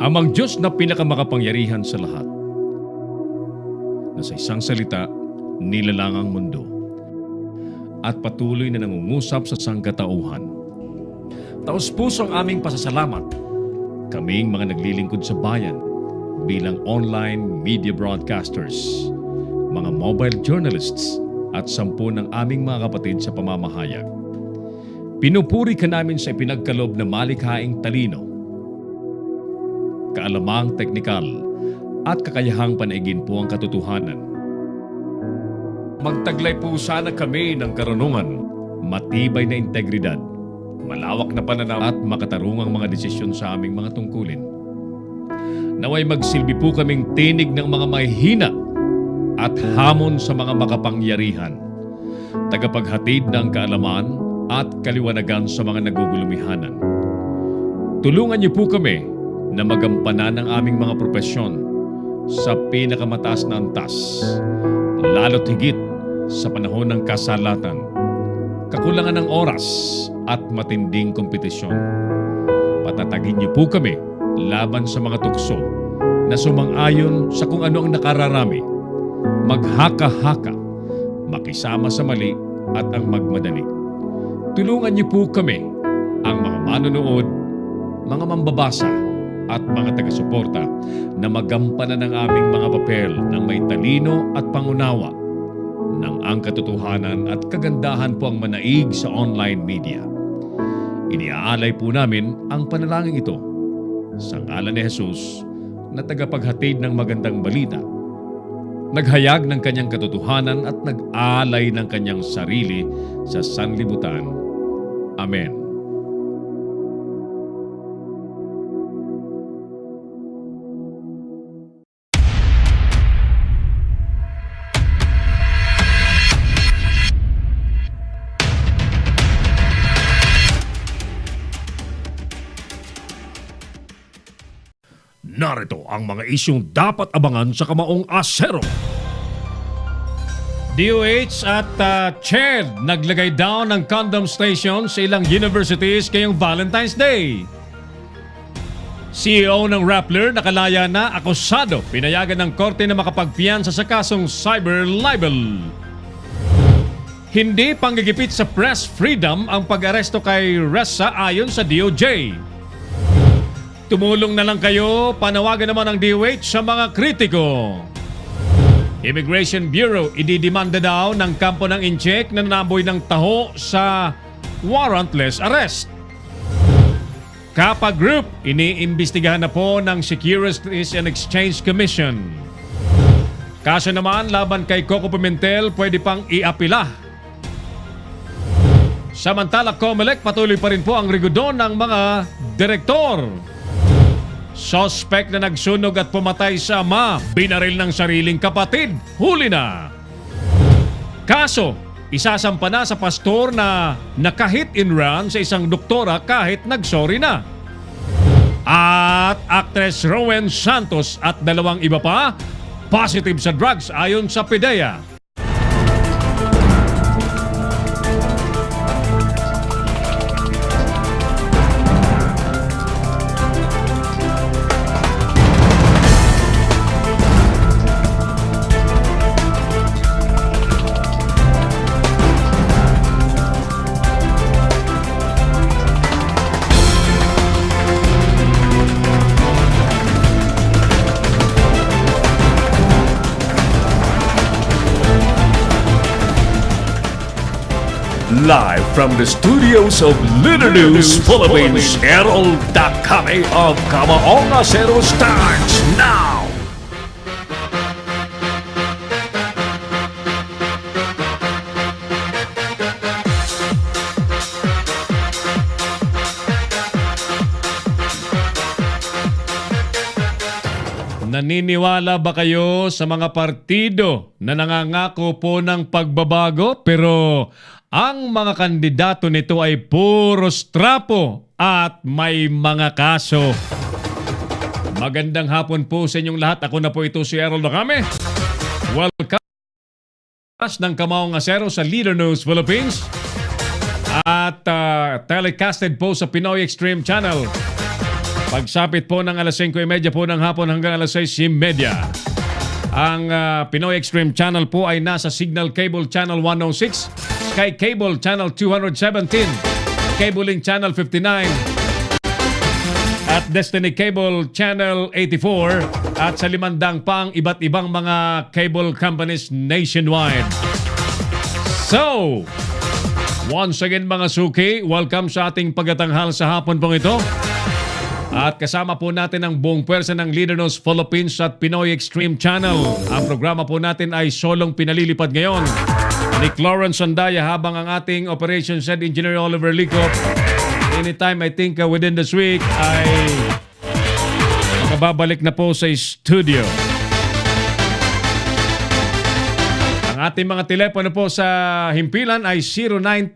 Amang Diyos na pinakamakapangyarihan sa lahat, na sa isang salita, nilalang ang mundo at patuloy na nangungusap sa sangkatauhan. Taos-pusong aming pasasalamat, kaming mga naglilingkod sa bayan bilang online media broadcasters, mga mobile journalists at 10 ng aming mga kapatid sa pamamahayag. Pinupuri ka namin sa ipinagkaloob na malikhaing talino, kaalamang teknikal at kakayahang panaigin po ang katotohanan. Magtaglay po sana kami ng karunungan, matibay na integridad, malawak na pananaw at makatarungang mga desisyon sa aming mga tungkulin. Naway magsilbi po kaming tinig ng mga mahihina at hamon sa mga makapangyarihan, tagapaghatid ng kaalaman at kaliwanagan sa mga nagugulumihanan. Tulungan niyo po kami na magampanan ang aming mga propesyon sa pinakamataas na antas, lalo't higit sa panahon ng kasalatan, kakulangan ng oras at matinding kompetisyon. Patatagin niyo po kami laban sa mga tukso na sumang-ayon sa kung ano ang nakararami, maghaka-haka, makisama sa mali at ang magmadali. Tulungan niyo po kami, ang mga manonood, mga mambabasa at mga taga-suporta na magampanan ng aming mga papel ng may talino at pangunawa ng ang katotohanan at kagandahan po ang manaig sa online media. Iniaalay po namin ang panalangin ito sa ngalan ni Jesus na tagapaghatid ng magandang balita, naghayag ng kanyang katotohanan at nag-alay ng kanyang sarili sa sanlibutan. Amen. Narito ang mga isyong dapat abangan sa Kamaong Asero. DOH at CHED naglagay down ng condom station sa ilang universities ngayong Valentine's Day. CEO ng Rappler nakalaya na, akusado, pinayagan ng korte na makapagpiyansa sa kasong cyber libel. Hindi panggigipit sa press freedom ang pag-aresto kay Ressa ayon sa DOJ. Tumulong na lang kayo, panawagan naman ng DOH sa mga kritiko. Immigration Bureau ididemanda daw ng kampo ng Incheck na nanaboy ng taho sa warrantless arrest. Kappa Group iniimbestigahan na po ng Securities and Exchange Commission. Kaso naman laban kay Coco Pimentel pwede pang iapila. Samantala, COMELEC patuloy pa rin po ang rigudon ng mga direktor. Suspect na nagsunog at pumatay sa ama, binaril ng sariling kapatid, huli na. Kaso, isasampa na sa pastor na nakahit and run sa isang doktora kahit nagsorry na. At actress Rowan Santos at 2 iba pa, positive sa drugs ayon sa PDEA. Live from the studios of Leader News Philippines, Errol Dakame of Kamaong Asero starts now! Naniniwala ba kayo sa mga partido na nangangako po ng pagbabago pero ang mga kandidato nito ay puros trapo at may mga kaso? Magandang hapon po sa inyong lahat. Ako na po ito si Errol Dakame. Welcome ng Kamaong Asero sa Leader News Philippines at telecasted po sa Pinoy Extreme Channel. Pagsapit po ng alas 5:30 po ng hapon hanggang alas 6:30. Ang Pinoy Extreme Channel po ay nasa Signal Cable Channel 106, Sky Cable Channel 217, Cable Link Channel 59, at Destiny Cable Channel 84, at sa 500 pang iba't ibang mga cable companies nationwide. So, once again mga suki, welcome sa ating pagtatanghal sa hapon pong ito. At kasama po natin ang buong pwersa ng Leader News Philippines at Pinoy Extreme Channel. Ang programa po natin ay solong pinalilipad ngayon ni Clarence Sandaya, habang ang ating Operations Head Engineer Oliver Licop, anytime I think within this week ay makababalik na po sa studio. Ang ating mga telepono po sa himpilan ay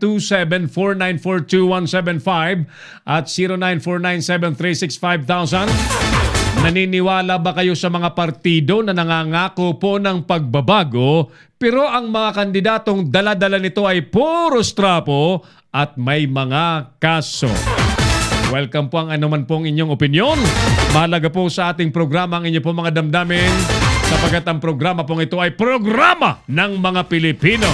0927-494-2175 at 0949-736-5000. Naniniwala ba kayo sa mga partido na nangangako po ng pagbabago, pero ang mga kandidatong dala-dala nito ay puro strapo at may mga kaso? Welcome po ang anuman pong inyong opinyon. Mahalaga po sa ating programa ang inyo po mga damdamin, sapagkat ang programa pong ito ay programa ng mga Pilipino.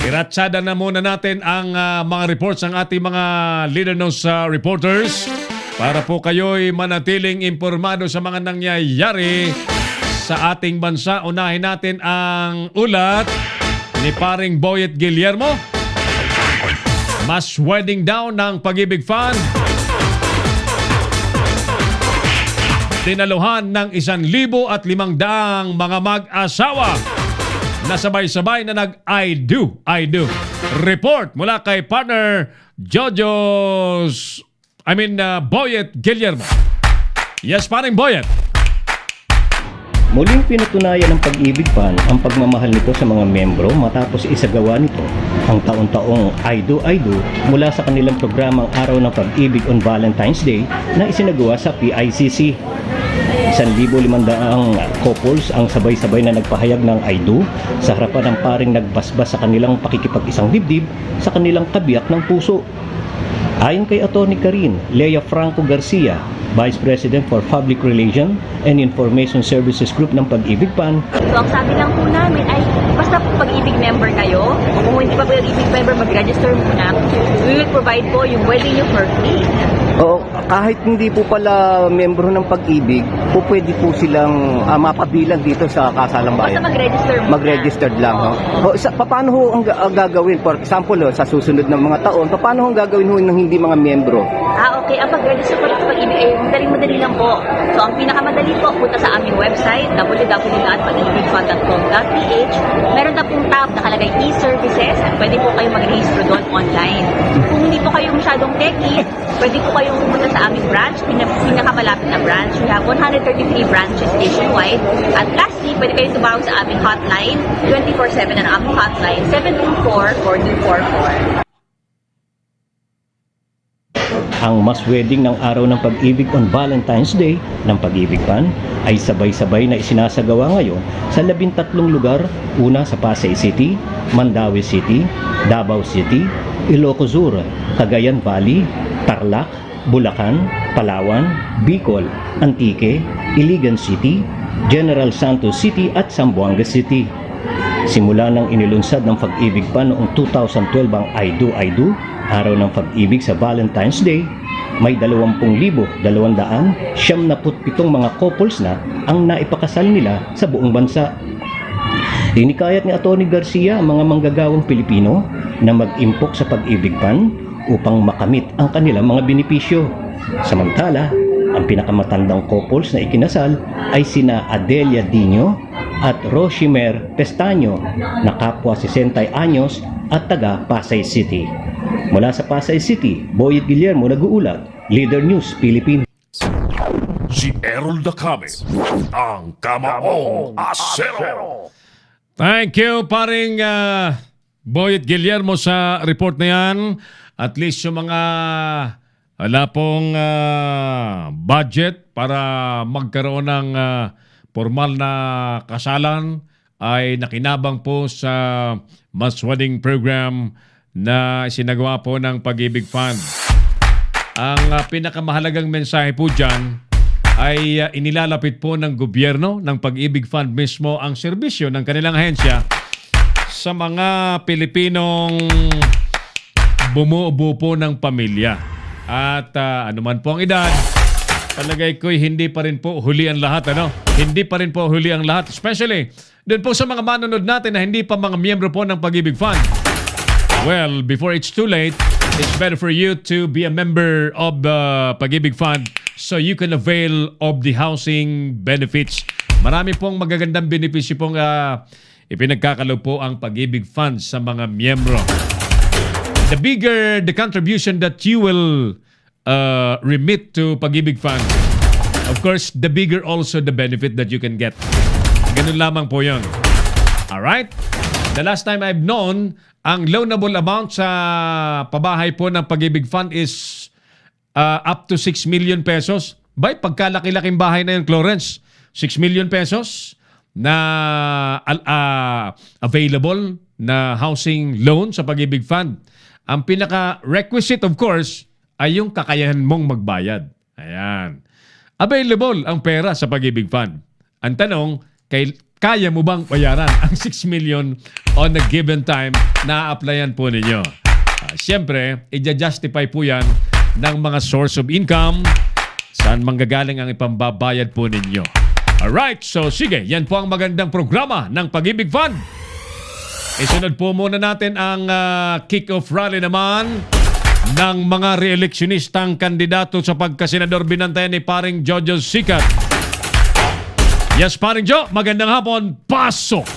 Iratsada na muna natin ang mga reports ng ating mga Leader News reporters para po kayo'y manatiling impormado sa mga nangyayari sa ating bansa. Unahin natin ang ulat ni paring Boyet Guillermo. Mas wedding daw ng Pag-ibig Fund. Tinaluhan ng 1,500 mga mag-asawa na sabay-sabay na nag-I do. Report mula kay partner Boyet Guillermo. Yes, paring Boyet. Muling pinatunayan ng Pag-ibig Fund ang pagmamahal nito sa mga membro matapos isagawa nito ang taon-taong I do mula sa kanilang programang Araw ng Pag-ibig on Valentine's Day na isinagawa sa PICC. 1,500 couples ang sabay-sabay na nagpahayag ng I do sa harapan ng paring nagbasbas sa kanilang pakikipag-isang dibdib sa kanilang kabiyak ng puso. Ayon kay Atty. Karin Lea Franco Garcia, Vice President for Public Relations and Information Services Group ng Pag-ibig Fund. So ang sabi lang po namin ay basta po Pag-ibig member kayo, kung hindi pa Pag-ibig member, mag-register muna. We will provide po yung wedding niyo for free. Oo, kahit hindi po pala membro ng Pag-ibig, po pwede po silang mapabilang dito sa kasalang Basta bayan. mag-register muna. Mag-registered lang. Paano ho ang gagawin? For example, sa susunod ng mga taon, paano ho ang gagawin ho ng hindi mga membro? Okay. Ang pag-register po sa Pag-ibig ay madali lang po. So ang pinakamadali po, punta sa aming website, www.pagibigfund.com.ph. Meron na pong tab nakalagay e-services at pwede po kayong mag-register doon online. Kung hindi po kayo masyadong techie, pwede po kayong pumunta sa aming branch, pinakamalapit na branch. We have 133 branches nationwide. At lastly, pwede kayong tumawag sa aming hotline, 24/7 na aming hotline, 724-4244. Ang mass wedding ng Araw ng Pag-ibig on Valentine's Day ng Pag-ibig Fund ay sabay-sabay na isinasagawa ngayon sa 13 lugar, una sa Pasay City, Mandaue City, Davao City, Ilocos Sur, Cagayan Valley, Tarlac, Bulacan, Palawan, Bicol, Antique, Iligan City, General Santos City at Zamboanga City. Simula nang inilunsad ng Pag-ibig Fund noong 2012 ang I do, Araw ng Pag-ibig sa Valentine's Day, may 20,277 mga couples na ang naipakasal nila sa buong bansa. Hinikayat ni Atty. Garcia ang mga manggagawang Pilipino na mag-impok sa Pag-ibig Fund upang makamit ang kanilang mga benepisyo. Samantala, ang pinakamatandang couples na ikinasal ay sina Adelia Dino at Roshimer Pestaño na kapwa 60 anyos at taga Pasay City. Mula sa Pasay City, Boyet Guillermo nag-uulat, Leader News Philippines. Si Errol Dacame, ang Kamaong Asero. Thank you, paring Boyet Guillermo sa report na yan. At least yung mga wala pong budget para magkaroon ng formal na kasalan ay nakinabang po sa mass wedding program na sinagawa po ng Pag-ibig Fund. Ang pinakamahalagang mensahe po dyan ay inilalapit po ng gobyerno ng Pag-ibig Fund mismo ang serbisyo ng kanilang ahensya sa mga Pilipinong bumubuo po ng pamilya. At anuman po ang edad, palagay ko'y hindi pa rin po huli ang lahat. Hindi pa rin po huli ang lahat. Especially, doon po sa mga manonood natin na hindi pa mga miyembro po ng Pag-ibig Fund. Well, before it's too late, it's better for you to be a member of the Pag-ibig Fund so you can avail of the housing benefits. Marami pong magagandang benepisyo pong ipinagkakalaw po ang Pag-ibig Fund sa mga miyembro. The bigger the contribution that you will remit to Pag-ibig Fund, of course, the bigger also the benefit that you can get. Ganun lamang po yun. Alright? The last time I've known, ang loanable amount sa pabahay po ng Pag-ibig Fund is up to 6 million pesos. Bay, pagkalaki-laking bahay na yun, Clarence. 6 million pesos na available na housing loan sa Pag-ibig Fund. Ang pinaka-requisite, of course, ay yung kakayahan mong magbayad. Ayan. Available ang pera sa Pag-ibig Fund. Ang tanong, kaya mo bang bayaran ang 6 million on a given time na applyan po ninyo? Siyempre, i-justify po yan ng mga source of income saan manggagaling ang ipambabayad po ninyo. Alright, so sige, yan po ang magandang programa ng Pag-ibig Fund. Isunod po muna natin ang kick-off rally naman ng mga re-electionistang kandidato sa pagkasenador binantayan ni paring Jojo Sikat. Yes, paring Jo, magandang hapon. Pasok!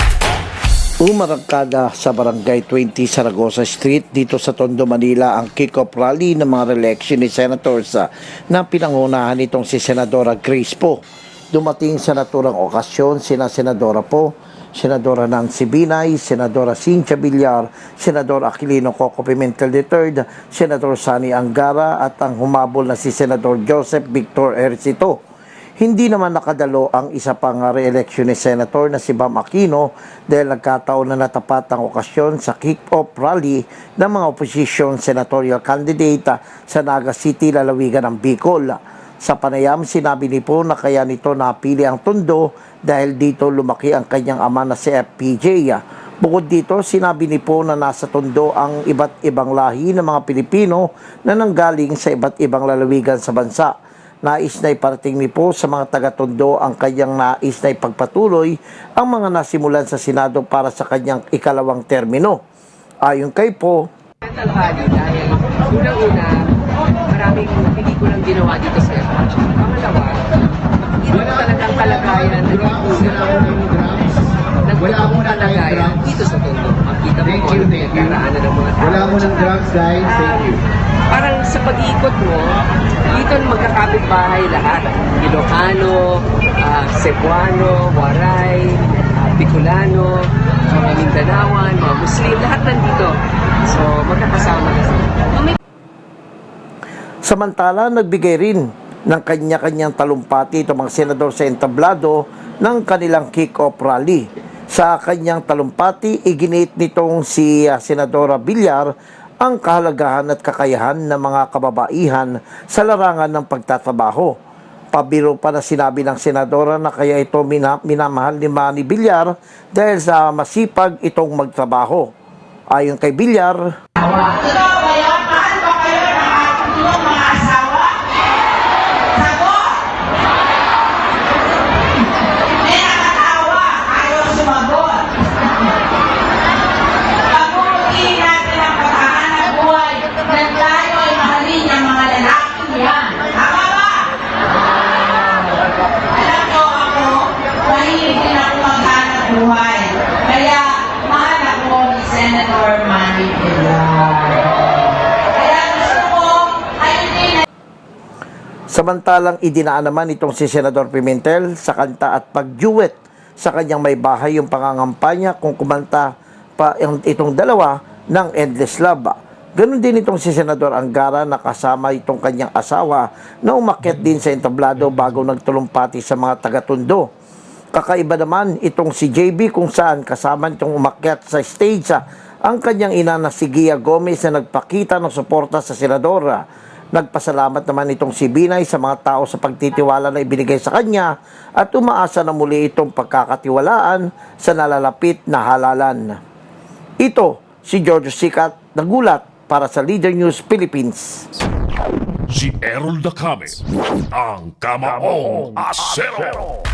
Umarangkada sa Barangay 20 Saragosa Street dito sa Tondo, Manila ang kick-off rally ng mga re-election ni Senators na pinangunahan nitong si Senadora Grace Poe. Dumating sa naturang okasyon sina Senadora Poe, Senadora Nancy Binay, Senadora Cynthia Villar, Senador Aquilino Coco Pimentel III, Senador Sani Angara at ang humabol na si Senador Joseph Victor Ercito. Hindi naman nakadalo ang isa pang re-election ni Senator na si Bam Aquino dahil nagkataon na natapat ang okasyon sa kick-off rally ng mga opposition senatorial candidate sa Naga City, lalawigan ng Bicol. Sa panayam, sinabi ni Po na kaya nito napili ang Tondo dahil dito lumaki ang kanyang ama na si FPJ. Bukod dito, sinabi ni Po na nasa Tondo ang iba't ibang lahi ng mga Pilipino na nanggaling sa iba't ibang lalawigan sa bansa. Nais na iparating ni Po sa mga taga-Tondo ang kanyang nais na ipagpatuloy ang mga nasimulan sa Senado para sa kanyang ikalawang termino. Ayon kay Po, Talhali dahil unang-una, maraming pelikulang ginawa dito sa FH. Pangalawa, ito talagang kalagayan nagpapong kalagayan dito sa Tondo. Makita mo kung ano pinagkaraanan ng mga tao. Wala mo ng drugs, guys. Thank you. Parang sa pag-iikot mo, dito magkakapit bahay lahat. Ilocano, Cebuano, Waray, Bicolano, mga Mindanawan, mga Muslim, lahat nandito. So, magkakasama na sila. samantala nagbigay rin ng kanya-kanyang talumpati itong mga senador sa entablado ng kanilang kick-off rally. Sa kanyang talumpati, iginit nitong si Senadora Villar ang kahalagahan at kakayahan ng mga kababaihan sa larangan ng pagtatrabaho. Pabiro pa na sinabi ng senadora na kaya ito minamahal ni Manny Villar dahil sa masipag itong magtrabaho. Ayon kay Villar, kaya mahal ako ni Senator Manny Villar. Kaya gusto ko ay hindi na... samantalang idinaan naman itong si Senador Pimentel sa kanta at pag-duet sa kanyang may bahay yung pangangampanya kung kumanta pa itong dalawa ng Endless Love. Ganon din itong si Senador Angara na kasama itong kanyang asawa na umakyat din sa entablado bago nagtulumpati sa mga taga-Tondo. Kakaiba naman itong si JB kung saan kasama itong umakyat sa stage ang kanyang ina na si Gia Gomez na nagpakita ng suporta sa senadora. Nagpasalamat naman itong si Binay sa mga tao sa pagtitiwala na ibinigay sa kanya at umaasa na muli itong pagkakatiwalaan sa nalalapit na halalan. Ito si George Sikat, nagulat para sa Leader News Philippines. Si Errol Dacame, ang Kamaong Asero.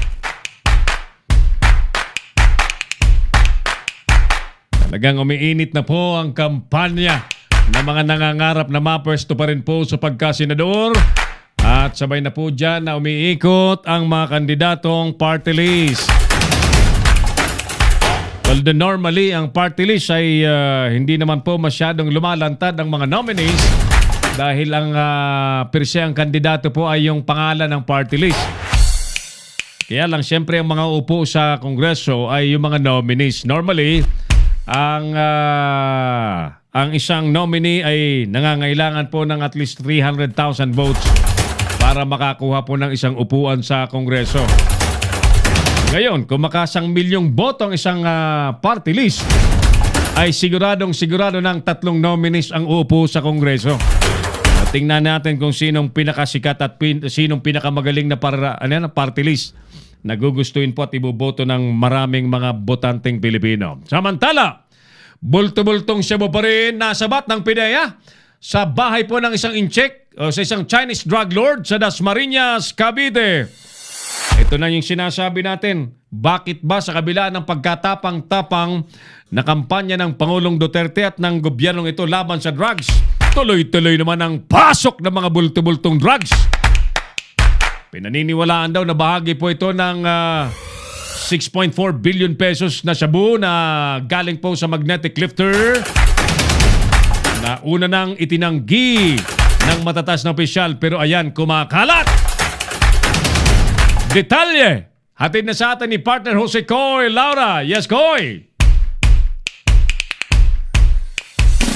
Talagang umiinit na po ang kampanya ng mga nangangarap na mapwesto pa rin po sa pagkasenador. At sabay na po dyan na umiikot ang mga kandidatong party list. Although normally ang party list ay hindi naman po masyadong lumalantad ang mga nominees dahil ang per se ang kandidato po ay yung pangalan ng party list. Kaya lang siyempre ang mga upo sa Kongreso ay yung mga nominees. Normally, ang isang nominee ay nangangailangan po ng at least 300,000 votes para makakuha po ng isang upuan sa Kongreso. Ngayon, kung makasang milyong boto ang isang party list, ay sigurado ng 3 nominees ang uupo sa Kongreso. Tingnan natin kung sinong pinakasikat at sinong pinakamagaling na party list na gugustuhin po at iboboto ng maraming mga botanteng Pilipino. Samantala, bulto-bultong Cebu pa rin nasabat ng PIDEA sa bahay po ng isang incheck o sa isang Chinese drug lord sa Dasmariñas, Cavite. Ito na yung sinasabi natin. Bakit ba sa kabila ng pagkatapang-tapang na kampanya ng Pangulong Duterte at ng gobyernong ito laban sa drugs, tuloy-tuloy naman ang pasok ng mga bulto-bultong drugs? Pinaniniwalaan daw na bahagi po ito ng 6.4 billion pesos na shabu na galing po sa magnetic lifter na una nang itinanggi ng matatas na opisyal, pero ayan, kumakalat! Detalye! Hatid na sa atin ni partner Jose Coy Laura. Yes, Coy!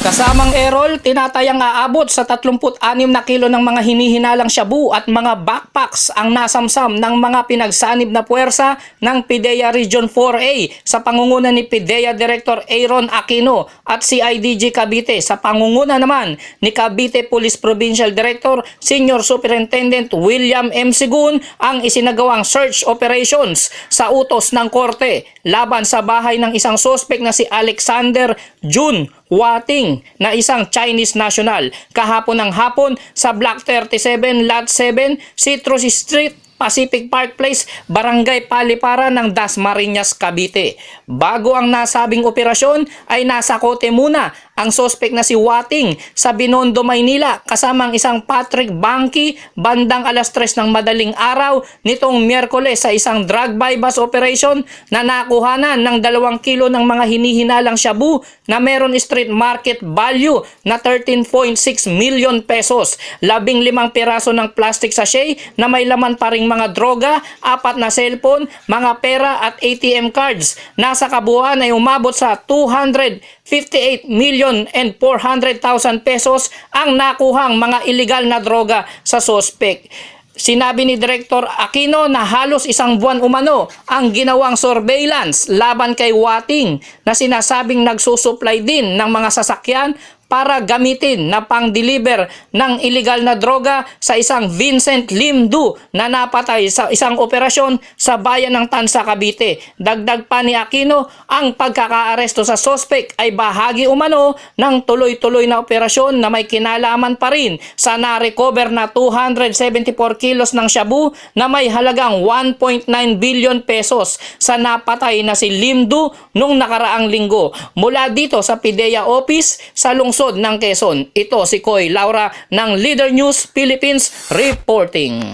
Kasamang Errol, tinatayang aabot sa 36 na kilo ng mga hinihinalang shabu at mga backpacks ang nasamsam ng mga pinagsanib na puwersa ng PIDEA Region 4A sa pangunguna ni PIDEA Director Aaron Aquino at CIDG Cavite sa pangunguna naman ni Cavite Police Provincial Director Senior Superintendent William M. Sigun ang isinagawang search operations sa utos ng korte laban sa bahay ng isang sospek na si Alexander Jun Wating na isang Chinese national kahapon ng hapon sa Block 37 Lot 7 Citrus Street, Pacific Park Place, Barangay Paliparan ng Dasmariñas, Cavite. Bago ang nasabing operasyon ay nasakote muna ang sospek na si Wating sa Binondo, Maynila kasamang isang Patrick Banky bandang alas 3 ng madaling araw nitong Miyerkules sa isang drug bypass operation na nakuhanan ng 2 kilo ng mga hinihinalang shabu na meron street market value na 13.6 million pesos, 15 piraso ng plastic sachet na may laman pa ring mga droga, 4 na cellphone, mga pera at ATM cards. Nasa kabuuan ay umabot sa 258 million and 400,000 pesos ang nakuhang mga illegal na droga sa sospek. Sinabi ni Director Aquino na halos 1 buwan umano ang ginawang surveillance laban kay Wating na sinasabing nagsusupply din ng mga sasakyan para gamitin na pang-deliver ng illegal na droga sa isang Vincent Limdu na napatay sa isang operasyon sa bayan ng Tansa, Cavite. Dagdag pa ni Aquino, ang pagkakaaresto sa sospek ay bahagi umano ng tuloy-tuloy na operasyon na may kinalaman pa rin sa na-recover na 274 kilos ng shabu na may halagang 1.9 billion pesos sa napatay na si Limdu nung nakaraang linggo. Mula dito sa PIDEA Office sa lungsod ng Quezon, ito si Coy Laura ng Leader News Philippines reporting.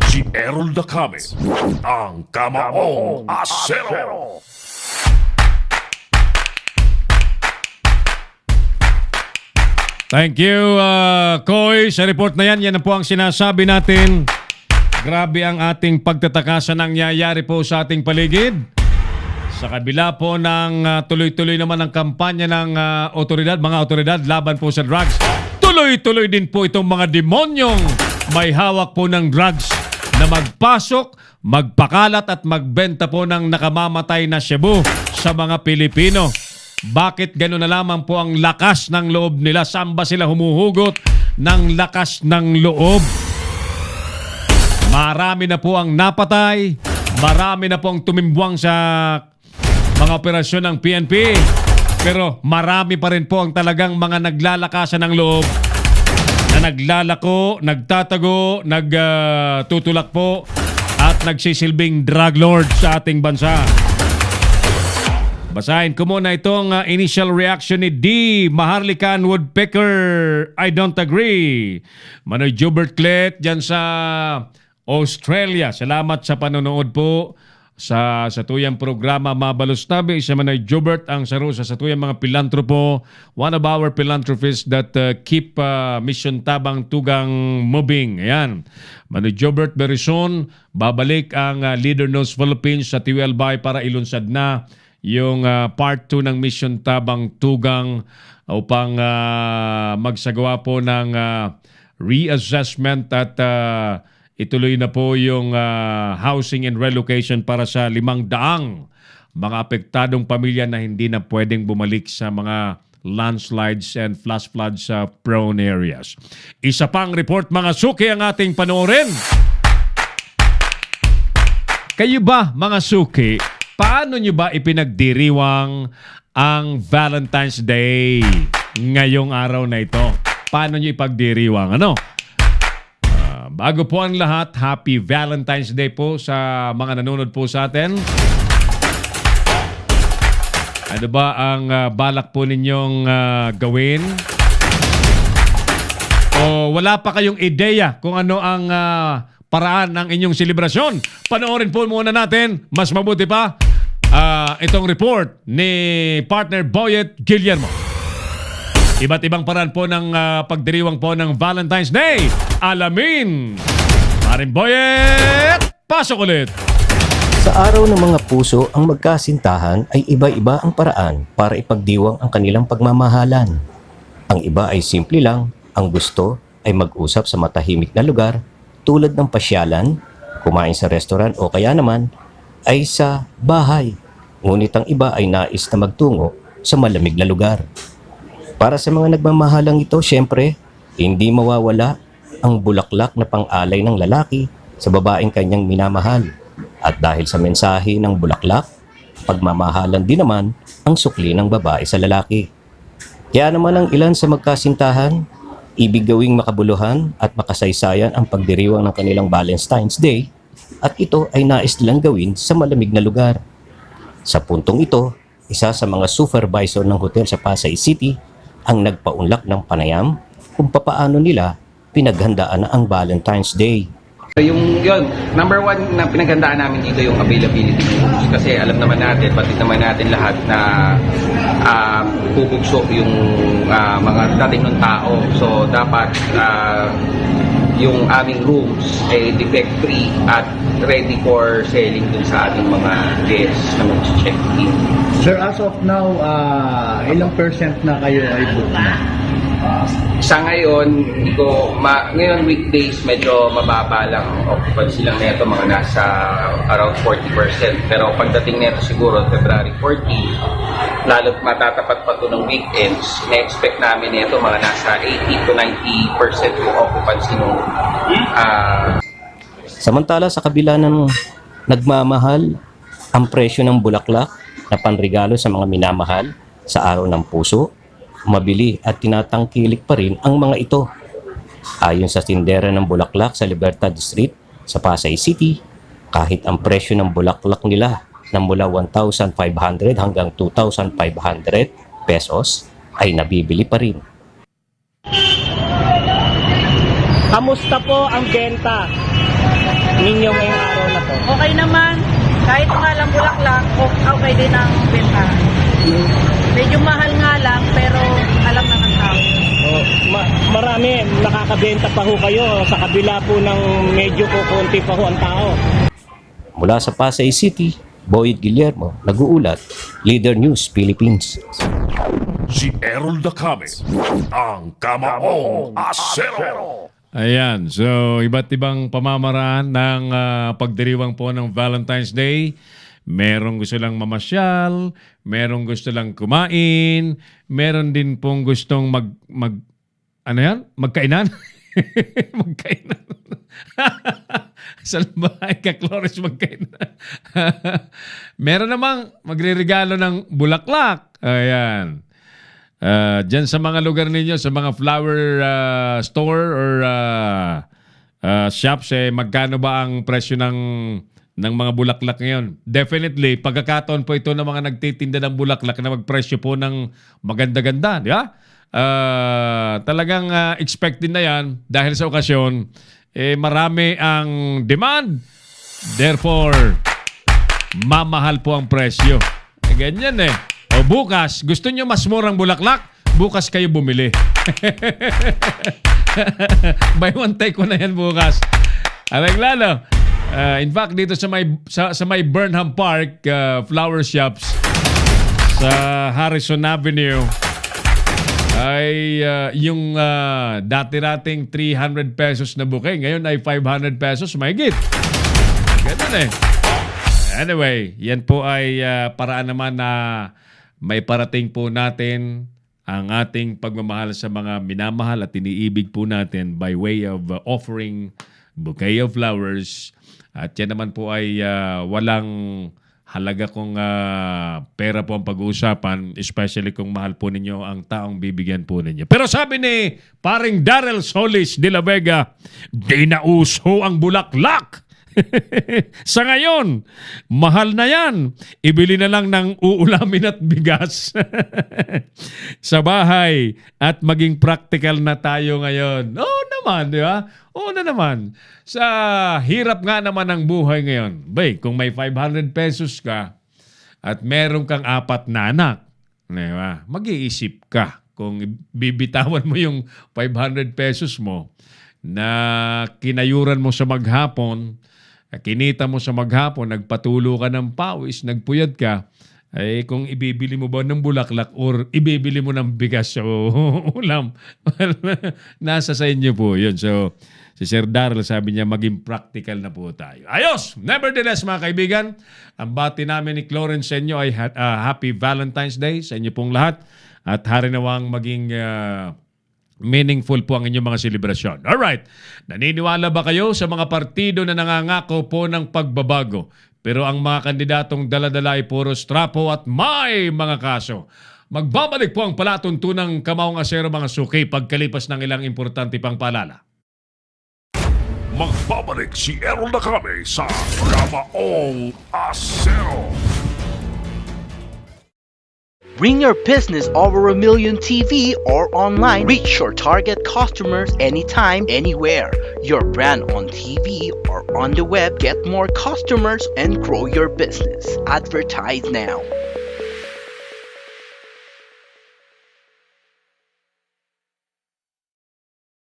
Si Errol Dacame, ang Kamaong Asero. Thank you, Coy. Sa report na yan, yan po ang sinasabi natin. Grabe ang ating pagtataka sa nangyayari po sa ating paligid. Sa kabila po ng tuloy-tuloy naman ang kampanya ng mga otoridad laban po sa drugs, tuloy-tuloy din po itong mga demonyong may hawak po ng drugs na magpasok, magpakalat at magbenta po ng nakamamatay na shabu sa mga Pilipino. Bakit gano'n na lamang po ang lakas ng loob nila? Saan ba sila humuhugot ng lakas ng loob? Marami na po ang napatay, marami na po ang tumimbuang sa mga operasyon ng PNP, pero marami pa rin po ang talagang mga naglalakasan ng loob na naglalako, nagtatago, nagtutulak po at nagsisilbing drug lord sa ating bansa. Basahin ko muna itong initial reaction ni D. Maharlikan Woodpecker. I don't agree. Manoy Jubert Clet dyan sa Australia. Salamat sa panonood po sa tuyang programa Mabalos Tabi. Siya Manoy Jubert ang saro sa tuyang mga pilantropo. One of our philanthropists that keep Mission Tabang Tugang moving. Ayan. Manoy Jubert Berison, babalik ang Leader Knows Philippines sa Tiwel Bay para ilunsad na yung part 2 ng Mission Tabang Tugang upang magsagawa po ng reassessment at ituloy na po yung housing and relocation para sa 500 mga apektadong pamilya na hindi na pwedeng bumalik sa mga landslides and flash floods sa prone areas. Isa pang report mga suki ang ating panoorin. Kayo ba mga suki, paano nyo ba ipinagdiriwang ang Valentine's Day ngayong araw na ito? Paano nyo ipagdiriwang? Bago po ang lahat, Happy Valentine's Day po sa mga nanonood po sa atin. Ano ba ang balak po ninyong gawin? O wala pa kayong ideya kung ano ang paraan ng inyong selebrasyon? Panoorin po muna natin, mas mabuti pa, itong report ni partner Boyet Guillermo. Iba't ibang paraan po ng pagdiriwang po ng Valentine's Day. Alamin! Paring Boyet, pasok ulit! Sa araw ng mga puso, ang magkasintahan ay iba-iba ang paraan para ipagdiwang ang kanilang pagmamahalan. Ang iba ay simple lang, ang gusto ay mag-usap sa matahimik na lugar tulad ng pasyalan, kumain sa restaurant o kaya naman ay sa bahay. Ngunit ang iba ay nais na magtungo sa malamig na lugar. Para sa mga nagmamahalang ito, syempre, hindi mawawala ang bulaklak na pang-alay ng lalaki sa babaeng kanyang minamahal. At dahil sa mensahe ng bulaklak, pagmamahalan din naman ang sukli ng babae sa lalaki. Kaya naman ang ilan sa magkasintahan, ibig gawing makabuluhan at makasaysayan ang pagdiriwang ng kanilang Valentine's Day at ito ay nais nilang gawin sa malamig na lugar. Sa puntong ito, isa sa mga supervisor ng hotel sa Pasay City ang nagpaunlak ng panayam kung papaano nila pinaghandaan ang Valentine's Day. Yun, number one na pinaghandaan namin dito yung availability ng rooms kasi alam naman natin, pati naman natin lahat na bubugso yung mga dating ng tao. So dapat yung aming rooms ay defect-free at ready for selling dun sa ating mga guests na mag-check-in. Sir, as of now, ilang percent na kayo ay book na? Sa ngayon, ngayon weekdays medyo mababa lang occupancy lang nito, mga nasa around 40%. Pero pagdating nito siguro February 14, lalo't matatapat pa to ng weekends, na-expect namin nito mga nasa 80 to 90% yung occupancy nung Samantala sa kabila ng nagmamahal, ang presyo ng bulaklak na panregalo sa mga minamahal sa araw ng puso, mabili at tinatangkilik pa rin ang mga ito. Ayon sa tindera ng bulaklak sa Libertad Street sa Pasay City, kahit ang presyo ng bulaklak nila na mula 1,500 hanggang 2,500 pesos ay nabibili pa rin. Kamusta po ang benta ninyo ngayong araw na to? Okay naman. Kahit nga lang bulaklak, okay din ang benta. Medyo mahal nga lang, pero alam na ng tao. Marami, nakakabenta pa ho kayo sa kabila po ng medyo kukunti pa ho ang tao. Mula sa Pasay City, Boyd Guillermo, nag-uulat, Leader News Philippines. Si Errol Dacame, ang Kamaong Asero. Ayan, so iba't ibang pamamaraan ng pagdiriwang po ng Valentine's Day. Merong gusto lang mamasyal, merong gusto lang kumain, meron din pong gustong ano yan? Magkainan? Magkainan. Salbahay ka, Clores, magkainan. Meron namang magre-regalo ng bulaklak. Ayan. Diyan sa mga lugar ninyo, sa mga flower store or shops, magkano ba ang presyo ng mga bulaklak ngayon? Definitely, pagkakataon po ito ng mga nagtitinda ng bulaklak na magpresyo po ng maganda-ganda. Di ba? Talagang expected na yan dahil sa okasyon, marami ang demand. Therefore, mamahal po ang presyo. Ganyan eh. O bukas, gusto nyo mas murang bulaklak? Bukas kayo bumili. Buy one, take one na yan bukas. Lalo. In fact, dito sa may Burnham Park flower shops sa Harrison Avenue ay yung dati-rating 300 pesos na bouquet, ngayon ay 500 pesos mahigit. Ganun eh. Anyway, yan po ay paraan naman na may parating po natin ang ating pagmamahal sa mga minamahal at iniibig po natin by way of offering bouquet of flowers. At yan naman po ay walang halaga kung pera po ang pag-uusapan, especially kung mahal po ninyo ang taong bibigyan po ninyo. Pero sabi ni paring Daryl Solis de la Vega, di na uso ang bulaklak. Sa ngayon, mahal na yan. Ibili na lang ng uulamin at bigas sa bahay at maging practical na tayo ngayon. Oo naman, di ba? Oo na naman. Sa hirap nga naman ng buhay ngayon. Bay, kung may 500 pesos ka at meron kang 4 na anak, di ba? Mag-iisip ka kung bibitawan mo yung 500 pesos mo na kinayuran mo sa maghapon, kinita mo sa maghapon, nagpatulo ka ng pawis, nagpuyat ka, ay kung ibibili mo ba ng bulaklak or ibibili mo ng bigas o ulam, nasa sa inyo po yun. So, si Sir Daryl sabi niya, maging practical na po tayo. Ayos! Nevertheless, mga kaibigan, ang bati namin ni Clarence sa inyo ay Happy Valentine's Day sa inyo pong lahat at hari nawang maging meaningful po ang inyong mga selebrasyon. Alright, naniniwala ba kayo sa mga partido na nangangako po ng pagbabago? Pero ang mga kandidatong dala-dala ay puro strapo at may mga kaso. Magbabalik po ang palatuntunang Kamaong Asero mga suki pagkalipas ng ilang importante pang paalala. Magbabalik si Errol Dacame sa Kamaong Asero. Bring your business over 1 million TV or online. Reach your target customers anytime, anywhere. Your brand on TV or on the web. Get more customers and grow your business. Advertise now.